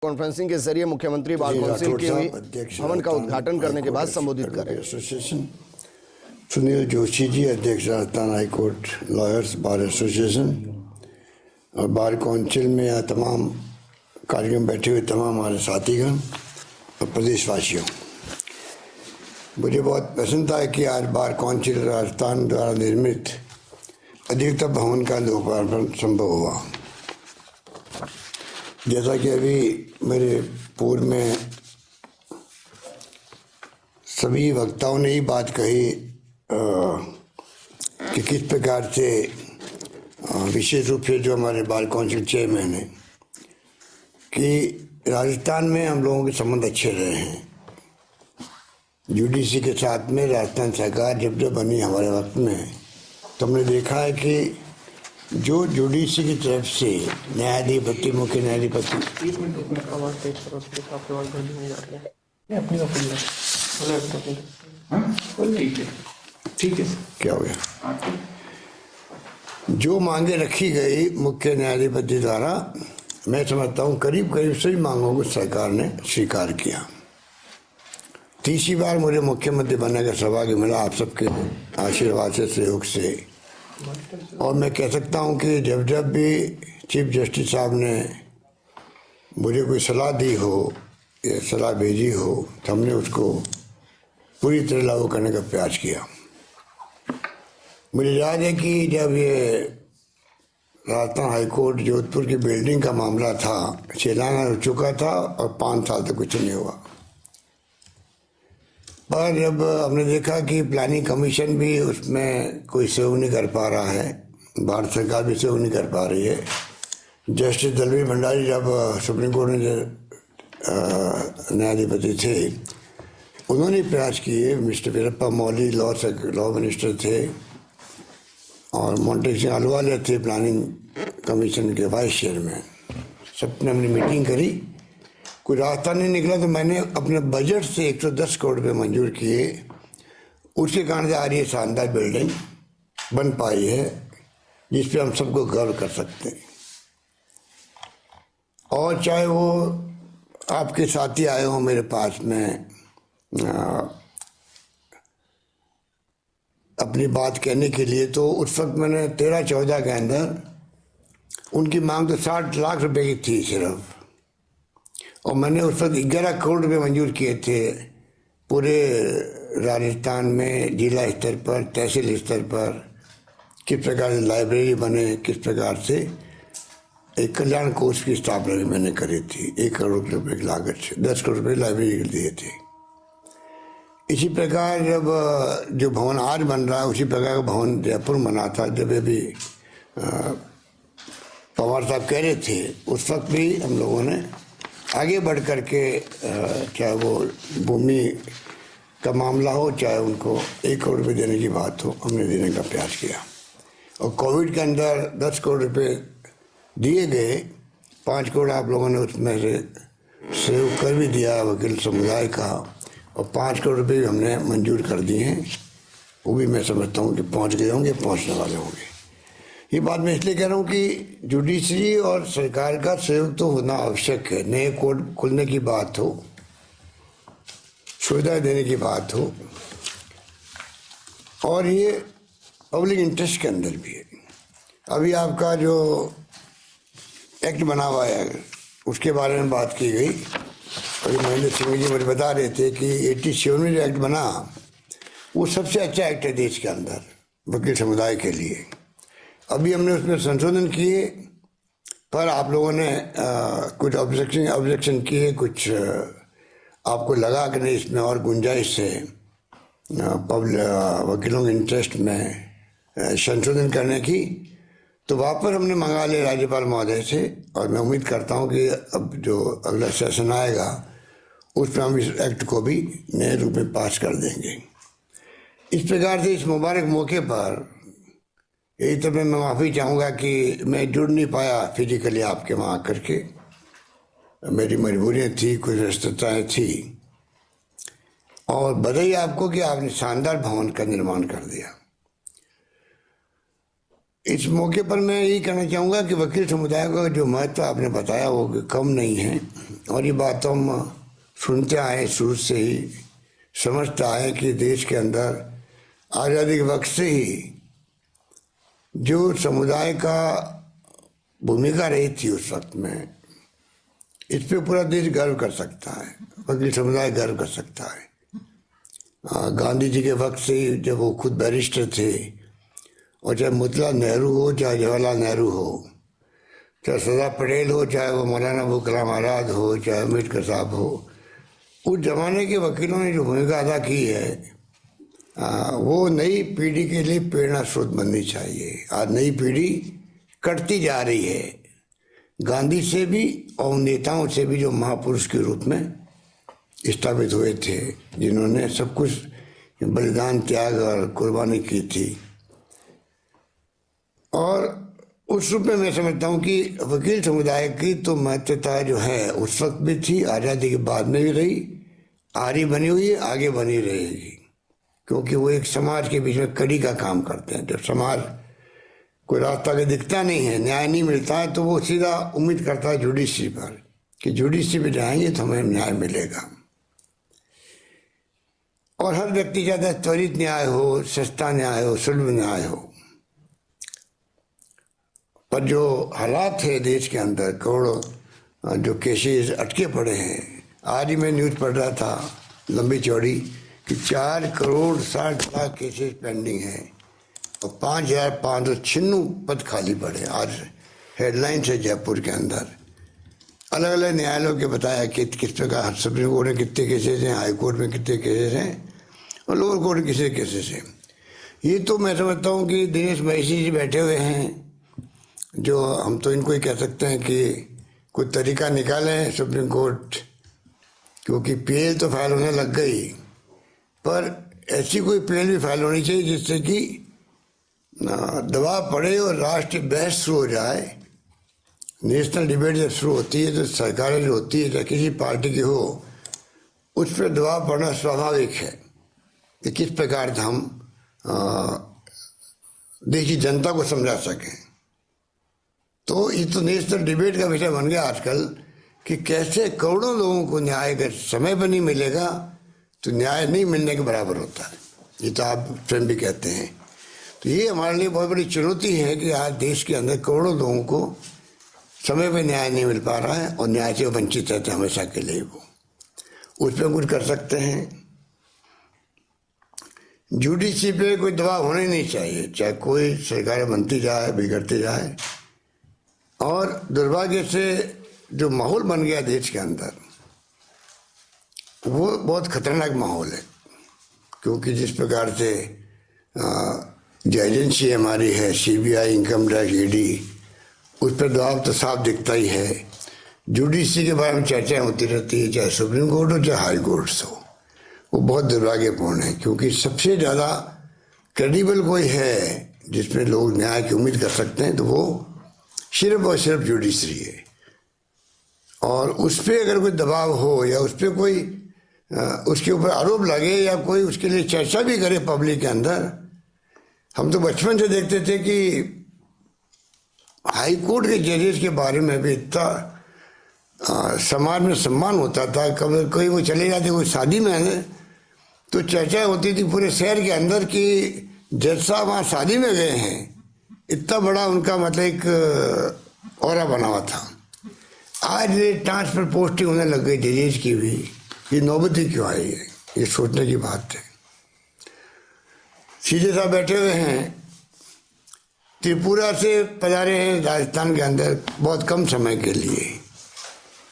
Conferencing के जरिए मुख्यमंत्री बार काउंसिल के भवन का उद्घाटन करने के बाद संबोधित करें। एसोसिएशन सुनील जोशी जी, अध्यक्ष Rajasthan high court lawyers bar association और बार काउंसिल में यह तमाम कार्यक्रम बैठे हुए तमाम हमारे साथीगण और प्रदेशवासियों, मुझे बहुत पसंद था कि आज बार काउंसिल राजस्थान द्वारा निर्मित अधिकतम भवन का लोकार्पण संभव हुआ। जैसा कि अभी मेरे पूर्व में सभी वक्ताओं ने ही बात कही कि किस प्रकार से विशेष रूप से जो हमारे बार काउंसिल चेयरमैन हैं कि राजस्थान में हम लोगों के संबंध अच्छे रहे हैं। यूडीसी के साथ में राजस्थान सरकार जब बनी हमारे वक्त में, तो हमने देखा है कि जो जुडिशरी की तरफ से न्यायाधिपति, मुख्य न्यायाधिपति ठीक है, क्या हो गया, जो मांगे रखी गई मुख्य न्यायाधिपति द्वारा, मैं समझता हूँ करीब करीब सभी मांगों को सरकार ने स्वीकार किया। तीसरी बार मुझे मुख्यमंत्री बनने का सौभाग्य मिला आप सबके आशीर्वाद से, सहयोग से। और मैं कह सकता हूं कि जब जब भी चीफ जस्टिस साहब ने मुझे कोई सलाह दी हो या सलाह भेजी हो, तो हमने उसको पूरी तरह लागू करने का प्रयास किया। मुझे याद है कि जब ये राजस्थान हाईकोर्ट जोधपुर की बिल्डिंग का मामला था, शिलान्यास हो चुका था और 5 साल तक कुछ नहीं हुआ। पर जब हमने देखा कि प्लानिंग कमीशन भी उसमें कोई सहयोग नहीं कर पा रहा है, भारत सरकार भी सहयोग नहीं कर पा रही है। जस्टिस दलवीर भंडारी जब सुप्रीम कोर्ट में न्यायाधिपति थे, उन्होंने प्रयास किए। Mister Veerappa Moily law minister थे और मोंटेक सिंह अहलूवालिया थे प्लानिंग कमीशन के वाइस चेयरमैन। सबने हमने मीटिंग करी, कोई रास्ता नहीं निकला, तो मैंने अपने बजट से 110 करोड़ रुपये मंजूर किए। उसके कारण से आज ये शानदार बिल्डिंग बन पाई है, जिस पे हम सबको गर्व कर सकते हैं। और चाहे वो आपके साथी आए हों मेरे पास में अपनी बात कहने के लिए, तो उस वक्त मैंने 13-14 के अंदर उनकी मांग तो 60 लाख रुपए की थी सिर्फ, और मैंने उस वक्त 11 करोड़ रुपये मंजूर किए थे पूरे राजस्थान में, जिला स्तर पर, तहसील स्तर पर, किस प्रकार से लाइब्रेरी बने, किस प्रकार से एक कल्याण कोष की स्थापना भी मैंने करी थी 1 करोड़ रुपये की लागत से। 10 करोड़ रुपये लाइब्रेरी के दिए थे। इसी प्रकार जब जो भवन आज बन रहा है, उसी प्रकार का भवन जयपुर बना था। जब अभी पवार साहब कह रहे थे, उस वक्त भी हम लोगों ने आगे बढ़ कर के चाहे वो भूमि का मामला हो, चाहे उनको 1 करोड़ रुपये देने की बात हो, हमने देने का प्रयास किया। और कोविड के अंदर 10 करोड़ रुपये दिए गए, 5 करोड़ आप लोगों ने उसमें से सहयोग कर भी दिया वकील समुदाय का, और 5 करोड़ रुपये भी हमने मंजूर कर दिए हैं। वो भी मैं समझता हूँ कि पहुँच गए होंगे, पहुँचने वाले होंगे। ये बात मैं इसलिए कह रहा हूँ कि जुडिशरी और सरकार का सहयोग तो होना आवश्यक है। नए कोर्ट खुलने की बात हो, सुविधा देने की बात हो, और ये पब्लिक इंटरेस्ट के अंदर भी है। अभी आपका जो एक्ट बना हुआ है, उसके बारे में बात की गई। अभी महेंद्र सिंह जी मुझे बता रहे थे कि 87 में जो एक्ट बना, वो सबसे अच्छा एक्ट है देश के अंदर वकील समुदाय के लिए। अभी हमने उसमें संशोधन किए, पर आप लोगों ने कुछ ऑब्जेक्शन किए, कुछ आपको लगा कि नहीं इसमें और गुंजाइश है वकीलों के इंटरेस्ट में संशोधन करने की, तो वापस हमने मंगा लिया राज्यपाल महोदय से। और मैं उम्मीद करता हूं कि अब जो अगला सेशन आएगा, उसमें हम इस एक्ट को भी नए रूप में पास कर देंगे। इस प्रकार से इस मुबारक मौके पर यही तो मैं माफ़ी चाहूँगा कि मैं जुड़ नहीं पाया फिजिकली आपके वहाँ आकर के। मेरी मजबूरियाँ थी, कुछ व्यस्तताएँ थी। और बधाई आपको कि आपने शानदार भवन का निर्माण कर दिया। इस मौके पर मैं यही कहना चाहूँगा कि वकील समुदाय का जो महत्व आपने बताया वो कम नहीं है, और ये बात हम सुनते आए शुरू से ही, समझते आए कि देश के अंदर आज़ादी के वक्त से ही जो समुदाय का भूमिका रही थी उस वक्त में, इस पे पूरा देश गर्व कर सकता है, वकील समुदाय गर्व कर सकता है। गांधी जी के वक्त से ही जब वो खुद बैरिस्टर थे, और चाहे मोतीलाल नेहरू हो, चाहे जवाहरलाल नेहरू हो, चाहे सरदार पटेल हो, चाहे वो मौलाना अबुल कलाम आज़ाद हो, चाहे अम्बेडकर साहब हो, उस जमाने के वकीलों ने जो भूमिका अदा की है वो नई पीढ़ी के लिए प्रेरणा स्रोत बननी चाहिए। आज नई पीढ़ी कटती जा रही है, गांधी से भी और नेताओं से भी जो महापुरुष के रूप में स्थापित हुए थे, जिन्होंने सब कुछ बलिदान, त्याग और कुर्बानी की थी। और उस रूप में मैं समझता हूँ कि वकील समुदाय की तो महत्वता जो है उस वक्त भी थी, आज़ादी के बाद में भी रही, आरी बनी हुई है, आगे बनी रहेगी, क्योंकि वो एक समाज के बीच में कड़ी का काम करते हैं। जब समाज कोई रास्ता के दिखता नहीं है, न्याय नहीं मिलता है, तो वो सीधा उम्मीद करता है जुडिशरी पर कि जुडिशरी पे जाएंगे तो हमें न्याय मिलेगा। और हर व्यक्ति चाहता है त्वरित न्याय हो, सस्ता न्याय हो, सुलभ न्याय हो। पर जो हालात है देश के अंदर, करोड़ों जो केसेस अटके पड़े हैं, आज ही मैं न्यूज़ पढ़ रहा था लंबी चौड़ी कि 4,60,00,000 केसेस पेंडिंग हैं और 5,596 पद खाली पड़े। आज हेडलाइंस है जयपुर के अंदर, अलग अलग न्यायालयों के बताया कि किस प्रकार सुप्रीम कोर्ट में कितने केसेस हैं, हाई कोर्ट में कितने केसेस हैं और लोअर कोर्ट में कितने केसेस हैं। ये तो मैं समझता हूँ कि दिनेश महेशी जी बैठे हुए हैं, जो हम तो इनको ही कह सकते हैं कि कोई तरीका निकालें सुप्रीम कोर्ट, क्योंकि पीएल तो फाइल होने लग गई, पर ऐसी कोई पीएल भी फाइल होनी चाहिए जिससे कि दबाव पड़े और राष्ट्रीय बहस शुरू हो जाए। नेशनल डिबेट जब शुरू होती है तो सरकारें जो होती है, चाहे किसी पार्टी की हो, उस पर दबाव पड़ना स्वाभाविक है कि किस प्रकार से हम देश की जनता को समझा सकें। तो ये तो नेशनल डिबेट का विषय बन गया आजकल कि कैसे करोड़ों लोगों को न्याय का समय पर नहीं मिलेगा तो न्याय नहीं मिलने के बराबर होता है। ये तो आप स्वयं भी कहते हैं। तो ये हमारे लिए बहुत बड़ी चुनौती है कि आज देश के अंदर करोड़ों लोगों को समय पे न्याय नहीं मिल पा रहा है और न्याय से वंचित रहते हैं हमेशा के लिए। वो उस पर कुछ कर सकते हैं। जुडिशरी पे कोई दबाव होना ही नहीं चाहिए, चाहे कोई सरकार बनती जाए, बिगड़ती जाए। और दुर्भाग्य से जो माहौल बन गया देश के अंदर, वो बहुत खतरनाक माहौल है, क्योंकि जिस प्रकार से जो एजेंसी हमारी है सीबीआई, इनकम टैक्स, ईडी, उस पर दबाव तो साफ दिखता ही है। जुडिशरी के बारे में चर्चा होती रहती है, चाहे सुप्रीम कोर्ट हो चाहे हाई कोर्ट हो। वो बहुत दुर्भाग्यपूर्ण है, क्योंकि सबसे ज़्यादा क्रेडिबल कोई है जिसमें लोग न्याय की उम्मीद कर सकते हैं तो वो सिर्फ और सिर्फ जुडिशरी है। और उस पर अगर कोई दबाव हो या उस पर कोई उसके ऊपर आरोप लगे या कोई उसके लिए चर्चा भी करे पब्लिक के अंदर, हम तो बचपन से देखते थे कि हाई कोर्ट के जजेस के बारे में भी इतना समाज में सम्मान होता था। कभी कोई वो चले जाते कोई शादी में तो चर्चा होती थी पूरे शहर के अंदर कि जज साहब वहाँ शादी में गए हैं, इतना बड़ा उनका मतलब एक ऑरा बना हुआ था। आज ये ट्रांसफर पोस्टिंग होने लग गई जजेस की भी, ये नौबत ही क्यों आई है, ये सोचने की बात है। सीधे साहब बैठे हुए हैं, त्रिपुरा से पधारे हैं राजस्थान के अंदर बहुत कम समय के लिए।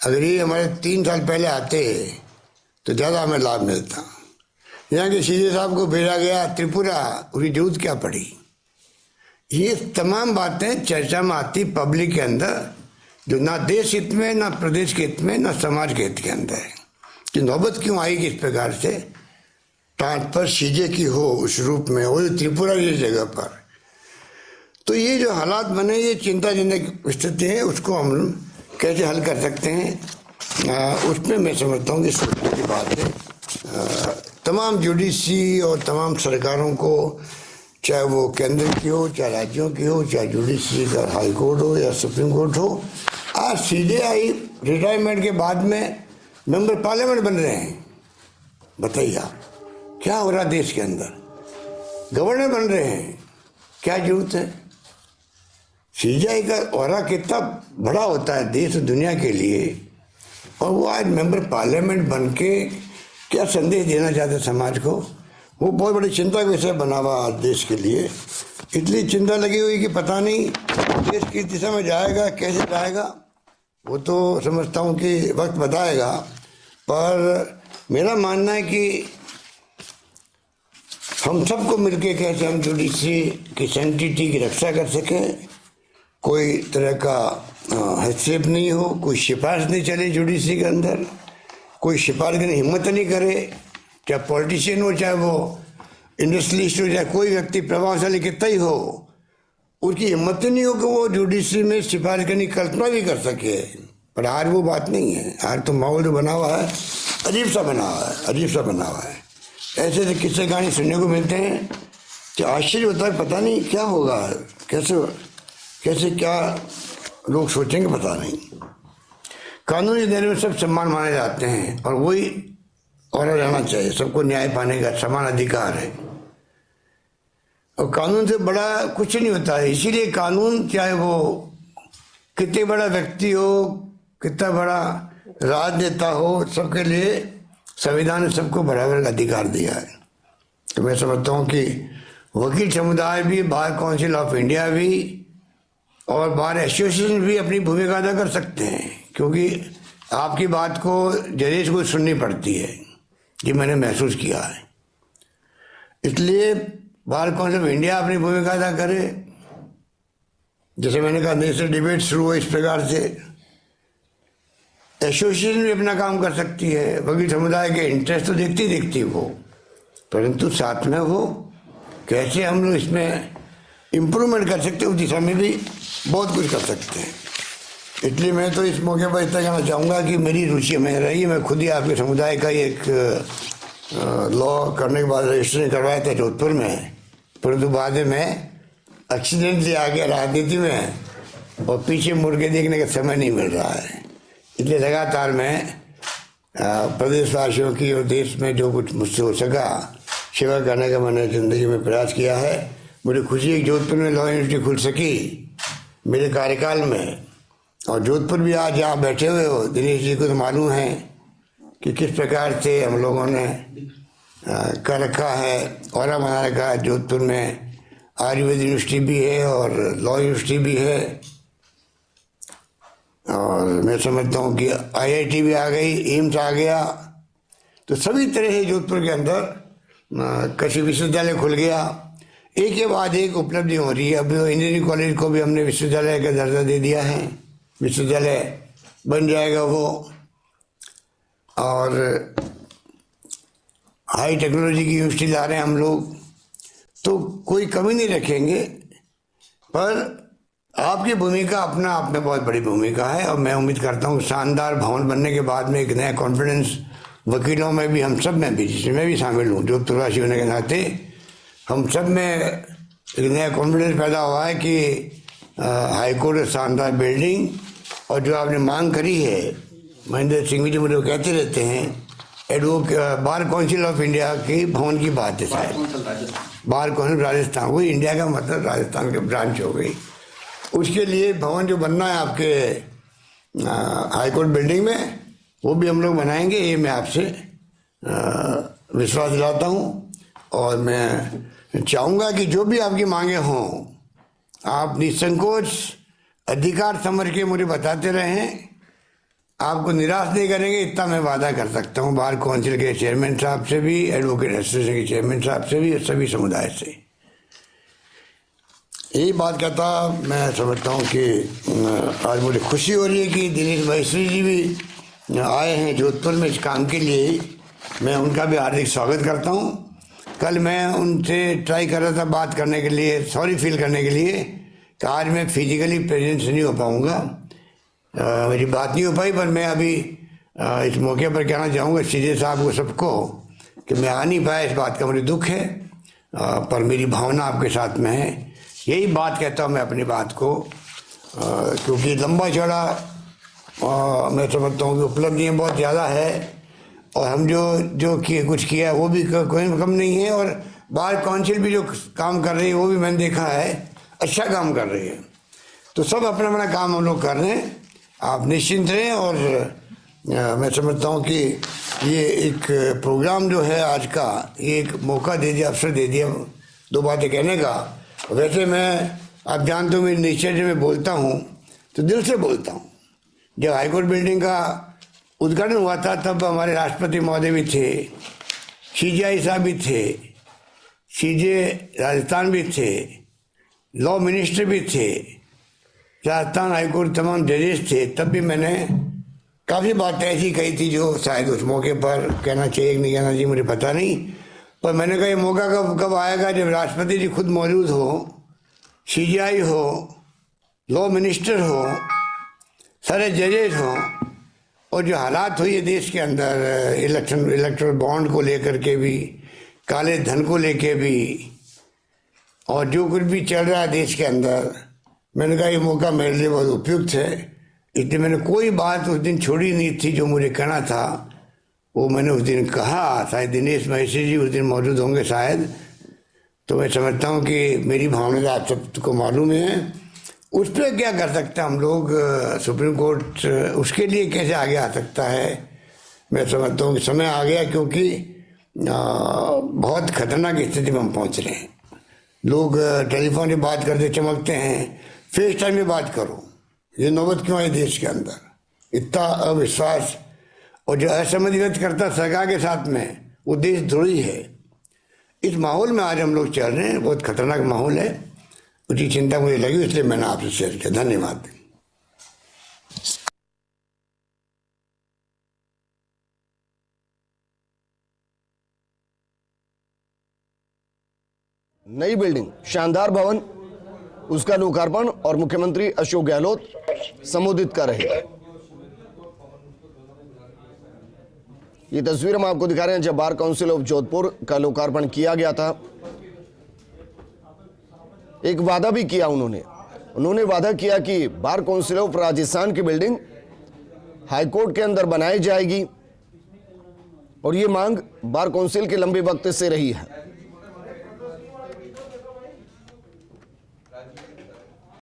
अगर ये हमारे 3 साल पहले आते तो ज़्यादा हमें लाभ मिलता। यहाँ के सीधे साहब को भेजा गया त्रिपुरा, उसकी जरूरत क्या पड़ी। ये तमाम बातें चर्चा में आती पब्लिक के अंदर, जो ना देश हित में, ना प्रदेश के हित में, ना समाज के हित के अंदर है। कि नौबत क्यों आई कि इस प्रकार से ट्रांसफर सीजे की हो उस रूप में, वो त्रिपुरा की जगह पर। तो ये जो हालात बने, ये चिंताजनक स्थिति है, उसको हम कैसे हल कर सकते हैं उसमें मैं समझता हूँ कि सोचने की बात है। तमाम जुडिशरी और तमाम सरकारों को चाहे वो केंद्र की हो, चाहे राज्यों की हो, चाहे जुडिशरी का हाई कोर्ट हो या सुप्रीम कोर्ट हो, आज सीजेआई रिटायरमेंट के बाद में मेंबर पार्लियामेंट बन रहे हैं। बताइए आप, क्या हो रहा देश के अंदर? गवर्नर बन रहे हैं, क्या जरूरत है? सीजेआई का औरा कितना बड़ा होता है देश और दुनिया के लिए, और वो आज मेंबर पार्लियामेंट बन के क्या संदेश देना चाहते समाज को, वो बहुत बड़ी चिंता का विषय बना हुआ आज देश के लिए। इतनी चिंता लगी हुई कि पता नहीं देश किस दिशा में जाएगा, कैसे जाएगा, वो तो समझता हूँ कि वक्त बताएगा। पर मेरा मानना है कि हम सबको मिलके कैसे हम जुडिशरी की सैंक्टिटी की रक्षा कर सकें, कोई तरह का हस्तक्षेप नहीं हो, कोई सिफारिश नहीं चले जुडिशरी के अंदर, कोई सिफारिश करने हिम्मत नहीं करे, चाहे पॉलिटिशियन हो, चाहे वो इंडस्ट्रियलिस्ट हो, चाहे कोई व्यक्ति प्रभावशाली कितना ही हो, उसकी हिम्मत ही नहीं हो कि वो जुडिशरी में सिफारिश करने की कल्पना भी कर सके। पर आज वो बात नहीं है। आज तो माहौल जो बना हुआ है अजीब सा बना हुआ है, अजीब सा बना हुआ है। ऐसे ऐसे किस्से कहानी सुनने को मिलते हैं कि आश्चर्य होता है, पता नहीं क्या होगा, कैसे क्या लोग सोचेंगे पता नहीं। कानूनी दायरे में सब सम्मान माने जाते हैं और वही और रहना चाहिए, सबको न्याय पाने का समान अधिकार है, और कानून से बड़ा कुछ नहीं होता है। इसीलिए कानून, चाहे वो कितने बड़ा व्यक्ति हो, कितना बड़ा राजनेता हो, सबके लिए संविधान ने सबको बराबर का अधिकार दिया है। तो मैं समझता हूँ कि वकील समुदाय भी, बार काउंसिल ऑफ इंडिया भी और बार एसोसिएशन भी अपनी भूमिका अदा कर सकते हैं, क्योंकि आपकी बात को जजेस को सुननी पड़ती है, ये मैंने महसूस किया है। इसलिए बार काउंसिल ऑफ इंडिया अपनी भूमिका अदा करे। जैसे मैंने कहा, नेशनल डिबेट शुरू हो, इस प्रकार से एसोसिएशन भी अपना काम कर सकती है। वकील समुदाय के इंटरेस्ट तो देखती वो, परंतु साथ में वो कैसे हम लोग इसमें इम्प्रूवमेंट कर सकते हैं, उस दिशा में भी बहुत कुछ कर सकते हैं। इसलिए मैं तो इस मौके पर इतना कहना चाहूँगा कि मेरी रुचि में रही, मैं खुद ही आपके समुदाय का एक लॉ करने के बाद रजिस्ट्रेशन करवाया था जोधपुर में, परंतु बाद में मैं एक्सीडेंटली आ गया राजनीति में, और पीछे मुड़ के देखने का समय नहीं मिल रहा है। इसलिए लगातार मैं प्रदेशवासियों की और देश में जो कुछ मुझसे हो सका सेवा करने का मैंने ज़िंदगी में प्रयास किया है। मुझे खुशी है कि जोधपुर में लॉ यूनिवर्सिटी खुल सकी मेरे कार्यकाल में, और जोधपुर भी आज यहाँ बैठे हुए हो, दिनेश जी को तो मालूम है कि किस प्रकार से हम लोगों ने कर रखा है और बना रखा है। जोधपुर में आयुर्वेद यूनिवर्सिटी भी है और लॉ यूनिवर्सिटी भी है, और मैं समझता हूँ कि आईआईटी भी आ गई, एम्स आ गया, तो सभी तरह से जोधपुर के अंदर कृषि विश्वविद्यालय खुल गया। एक के बाद एक उपलब्धि हो रही है। अब इंजीनियरिंग कॉलेज को भी हमने विश्वविद्यालय का दर्जा दे दिया है, विश्वविद्यालय बन जाएगा वो, और हाई टेक्नोलॉजी की यूनिवर्सिटी ला रहे हैं हम लोग, तो कोई कमी नहीं रखेंगे। पर आपकी भूमिका अपना आप में बहुत बड़ी भूमिका है, और मैं उम्मीद करता हूँ शानदार भवन बनने के बाद में एक नया कॉन्फिडेंस वकीलों में भी, हम सब में भी, जिसमें मैं भी शामिल हूँ जोधपुरवासी होने के नाते, हम सब में एक नया कॉन्फिडेंस पैदा हुआ है कि हाई कोर्ट शानदार बिल्डिंग, और जो आपने मांग करी है, महेंद्र सिंह जी मुझे कहते रहते हैं, बार काउंसिल ऑफ इंडिया के भवन की बात है शायद, बार काउंसिल राजस्थान, वही इंडिया का मतलब राजस्थान के ब्रांच हो गई। उसके लिए भवन जो बनना है आपके हाई कोर्ट बिल्डिंग में, वो भी हम लोग बनाएंगे, ये मैं आपसे विश्वास दिलाता हूँ। और मैं चाहूँगा कि जो भी आपकी मांगे हों, आप निसंकोच अधिकार समझ के मुझे बताते रहें, आपको निराश नहीं करेंगे, इतना मैं वादा कर सकता हूँ। बार काउंसिल के चेयरमैन साहब से भी, एडवोकेट एसोसिएशन के चेयरमैन साहब से भी, सभी समुदाय से यही बात कहता मैं समझता हूँ कि आज मुझे खुशी हो रही है कि दिनेश महेश्वरी जी भी आए हैं जोधपुर में इस काम के लिए। मैं उनका भी हार्दिक स्वागत करता हूँ। कल मैं उनसे ट्राई कर रहा था बात करने के लिए, सॉरी फील करने के लिए, कि आज मैं फिजिकली प्रेजेंस नहीं हो पाऊँगा, मेरी बात नहीं हो पाई। पर मैं अभी इस मौके पर कहना चाहूँगा सीधे साहब को, सबको, कि मैं आ नहीं पाया, इस बात का मुझे दुख है। पर मेरी भावना आपके साथ में है। यही बात कहता हूँ मैं अपनी बात को, क्योंकि लंबा चौड़ा मैं समझता हूँ कि उपलब्धियाँ बहुत ज़्यादा है, और हम जो कुछ किया है वो भी कोई कम नहीं है, और बार काउंसिल भी जो काम कर रही है वो भी मैंने देखा है अच्छा काम कर रही है। तो सब अपना अपना काम हम लोग कर रहे हैं, आप निश्चिंत रहें। और मैं समझता हूँ कि ये एक प्रोग्राम जो है आज का, ये एक मौका दे दिया, अवसर दे दिया दो बातें कहने का। वैसे मैं, आप जानते हो मेरी नेचर जब मैं बोलता हूँ तो दिल से बोलता हूँ। जब हाईकोर्ट बिल्डिंग का उद्घाटन हुआ था तब हमारे राष्ट्रपति महोदय भी थे, CJI साहब भी थे, CJ राजस्थान भी थे, लॉ मिनिस्टर भी थे, राजस्थान हाईकोर्ट तमाम जजेस थे। तब भी मैंने काफ़ी बातें ऐसी कही थी जो शायद उस मौके पर कहना चाहिए कि नहीं कहना चाहिए मुझे पता नहीं, पर मैंने कहा ये मौका कब आएगा जब राष्ट्रपति जी खुद मौजूद हो, CJI हो, लॉ मिनिस्टर हो, सारे जजेस हों, और जो हालात हुई है देश के अंदर इलेक्ट्रल बॉन्ड को लेकर के भी, काले धन को लेके भी, और जो कुछ भी चल रहा है देश के अंदर, मैंने कहा ये मौका मेरे लिए बहुत उपयुक्त है। इसलिए मैंने कोई बात उस दिन छोड़ी नहीं थी, जो मुझे कहना था वो मैंने उस दिन कहा। शायद दिनेश महेश्वरी जी उस दिन मौजूद होंगे शायद, तो मैं समझता हूँ कि मेरी भावना आप सबको मालूम है। उस पर क्या कर सकते हैं हम लोग, सुप्रीम कोर्ट उसके लिए कैसे आगे आ सकता है। मैं समझता हूँ कि समय आ गया, क्योंकि बहुत खतरनाक स्थिति में हम पहुँच रहे हैं। लोग टेलीफोन पे बात करते चमकते हैं, फेस टाइम में बात करो, ये नौबत क्यों आई देश के अंदर, इतना अविश्वास और जो असमझ व्यक्त करता सरकार के साथ में, वो देशद्रोही है। इस माहौल में आज हम लोग चल रहे हैं, बहुत खतरनाक माहौल है। उसकी चिंता मुझे लगी, इसलिए मैंने आपसे शेयर किया। धन्यवाद। नई बिल्डिंग, शानदार भवन, उसका लोकार्पण और मुख्यमंत्री अशोक गहलोत संबोधित कर रहे हैं। ये तस्वीर हम आपको दिखा रहे हैं जब बार काउंसिल ऑफ जोधपुर का लोकार्पण किया गया था। एक वादा भी किया उन्होंने वादा किया कि बार काउंसिल ऑफ राजस्थान की बिल्डिंग हाईकोर्ट के अंदर बनाई जाएगी, और ये मांग बार काउंसिल के लंबे वक्त से रही है।